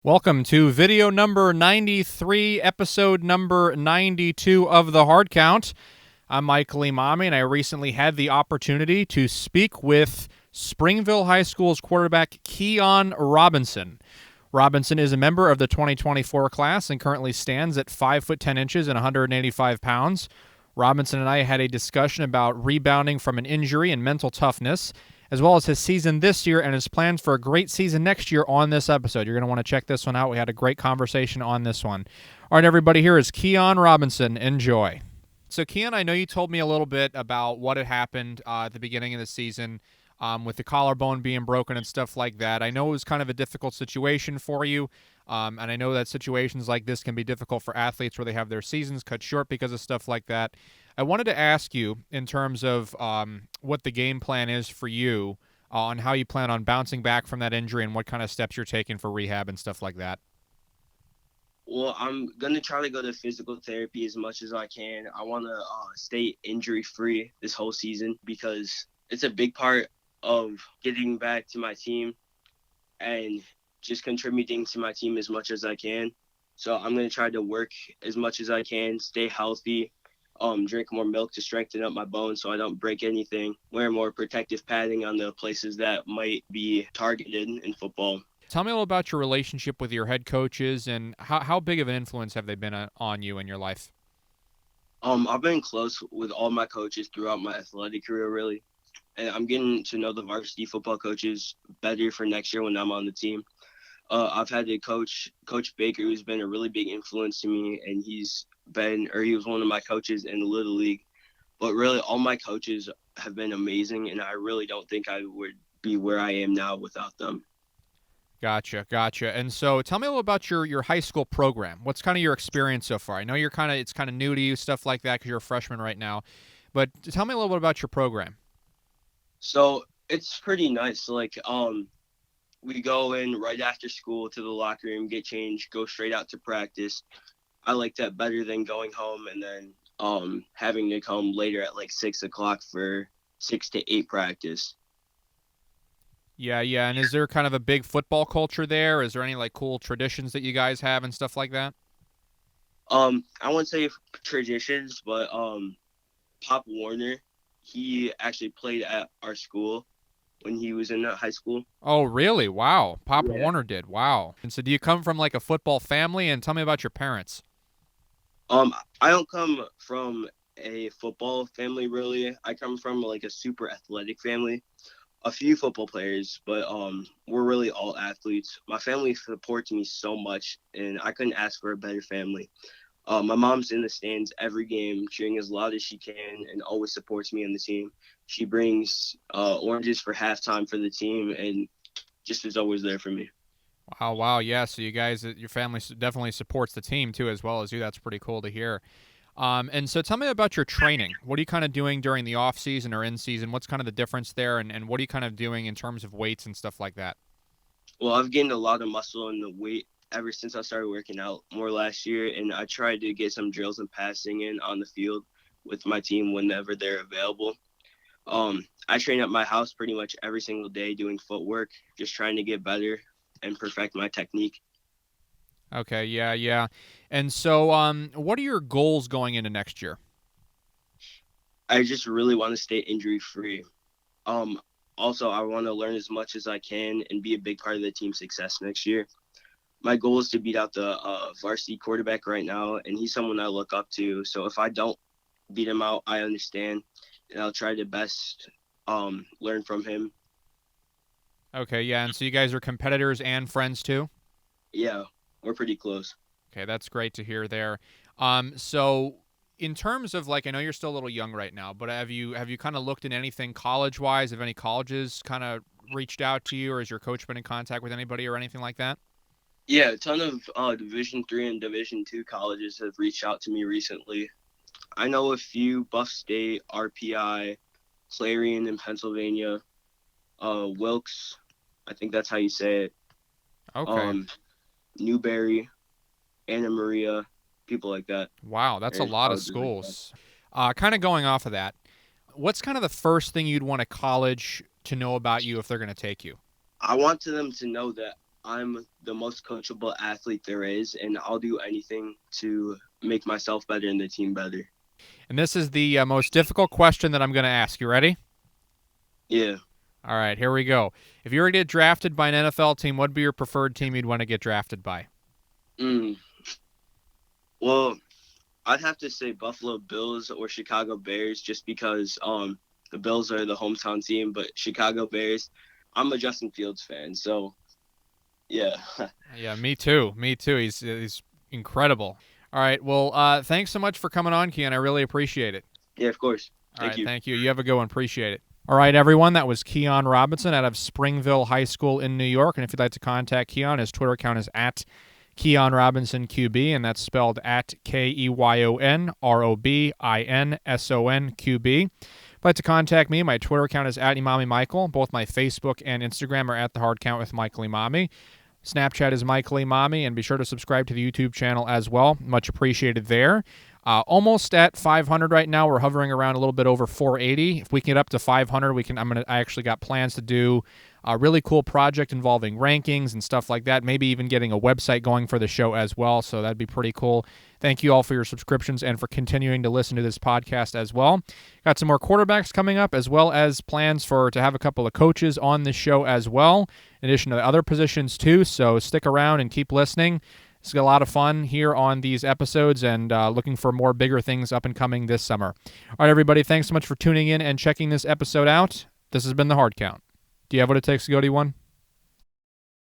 Welcome to video number 93, episode number 92 of the Hard Count. I'm Michael Emami, and I recently had the opportunity to speak with Springville High School's quarterback, Keyon Robinson. Robinson is a member of the 2024 class and currently stands at 5 foot 10 inches and 185 pounds. Robinson and I had a discussion about rebounding from an injury and mental toughness, as well as his season this year and his plans for a great season next year on this episode. You're going to want to check this one out. We had a great conversation on this one. All right, everybody, here is Keyon Robinson. Enjoy. So, Keyon, I know you told me a little bit about what had happened at the beginning of the season with the collarbone being broken and stuff like that. I know it was kind of a difficult situation for you, and I know that situations like this can be difficult for athletes where they have their seasons cut short because of stuff like that. I wanted to ask you in terms of what the game plan is for you on how you plan on bouncing back from that injury and what kind of steps you're taking for rehab and stuff like that. Well, I'm going to try to go to physical therapy as much as I can. I want to stay injury-free this whole season because it's a big part of getting back to my team and just contributing to my team as much as I can. So I'm going to try to work as much as I can, stay healthy, drink more milk to strengthen up my bones so I don't break anything, wear more protective padding on the places that might be targeted in football. Tell me a little about your relationship with your head coaches and how big of an influence have they been on you in your life? I've been close with all my coaches throughout my athletic career, really. And I'm getting to know the varsity football coaches better for next year when I'm on the team. I've had a Coach Baker, who's been a really big influence to me, and he was one of my coaches in the Little League. But really, all my coaches have been amazing, and I really don't think I would be where I am now without them. Gotcha. And so tell me a little about your high school program. What's kind of your experience so far? I know it's kind of new to you, stuff like that, because you're a freshman right now. But tell me a little bit about your program. So it's pretty nice. We go in right after school to the locker room, get changed, go straight out to practice. I like that better than going home and then having to come later at like 6 o'clock for 6 to 8 practice. Yeah. And is there kind of a big football culture there? Is there any like cool traditions that you guys have and stuff like that? I wouldn't say traditions, but Pop Warner, he actually played at our school when he was in high school. Oh, really? Wow. Pop Yeah. Warner did. Wow. And so do you come from like a football family? And tell me about your parents. I don't come from a football family, really. I come from like a super athletic family. A few football players, but we're really all athletes. My family supports me so much, and I couldn't ask for a better family. My mom's in the stands every game, cheering as loud as she can, and always supports me and the team. She brings oranges for halftime for the team, and just is always there for me. Wow. Yeah. So you guys, your family definitely supports the team too, as well as you. That's pretty cool to hear. And so tell me about your training. What are you kind of doing during the off season or in season? What's kind of the difference there? And what are you kind of doing in terms of weights and stuff like that? Well, I've gained a lot of muscle and the weight ever since I started working out more last year, and I tried to get some drills and passing in on the field with my team whenever they're available. I train at my house pretty much every single day doing footwork, just trying to get better and perfect my technique. Okay, yeah. And so what are your goals going into next year? I just really want to stay injury free. Also, I want to learn as much as I can and be a big part of the team's success next year. My goal is to beat out the varsity quarterback right now, and he's someone I look up to. So if I don't beat him out, I understand, and I'll try to best learn from him. Okay, yeah. And so you guys are competitors and friends too? Yeah, we're pretty close. Okay, that's great to hear there. So in terms of like, I know you're still a little young right now, but have you kind of looked at anything college wise? Have any colleges kind of reached out to you, or has your coach been in contact with anybody or anything like that? Yeah, a ton of Division III and Division II colleges have reached out to me recently. I know a few: Buff State, RPI, Clarion in Pennsylvania, Wilkes, I think that's how you say it. Okay. Newberry, Anna Maria, people like that. Wow, that's a There's lot of colleges like that. schools. Kind of going off of that, what's kind of the first thing you'd want a college to know about you if they're going to take you? I want them to know that I'm the most coachable athlete there is, and I'll do anything to make myself better and the team better. And this is the most difficult question that I'm going to ask. You ready? Yeah. All right, here we go. If you were to get drafted by an NFL team, what would be your preferred team you'd want to get drafted by? Well, I'd have to say Buffalo Bills or Chicago Bears just because the Bills are the hometown team, but Chicago Bears, I'm a Justin Fields fan, so yeah. Yeah, me too. Me too. He's incredible. All right, well, thanks so much for coming on, Keyon. I really appreciate it. Yeah, of course. Thank you. Thank you. You have a good one. Appreciate it. All right, everyone. That was Keyon Robinson out of Springville High School in New York. And if you'd like to contact Keyon, his Twitter account is at Keyon Robinson QB, and that's spelled at KeyonRobinsonQB. If you'd like to contact me, my Twitter account is at Emami Michael. Both my Facebook and Instagram are at The Hard Count with Michael Emami. Snapchat is Michael Emami, and be sure to subscribe to the YouTube channel as well. Much appreciated there. Almost at 500 right now. We're hovering around a little bit over 480. If we can get up to 500, I actually got plans to do a really cool project involving rankings and stuff like that. Maybe even getting a website going for the show as well. So that'd be pretty cool. Thank you all for your subscriptions and for continuing to listen to this podcast as well. Got some more quarterbacks coming up, as well as plans to have a couple of coaches on this show as well, in addition to the other positions too. So stick around and keep listening. It's a lot of fun here on these episodes, and looking for more bigger things up and coming this summer. All right, everybody, thanks so much for tuning in and checking this episode out. This has been The Hard Count. Do you have what it takes to go D1?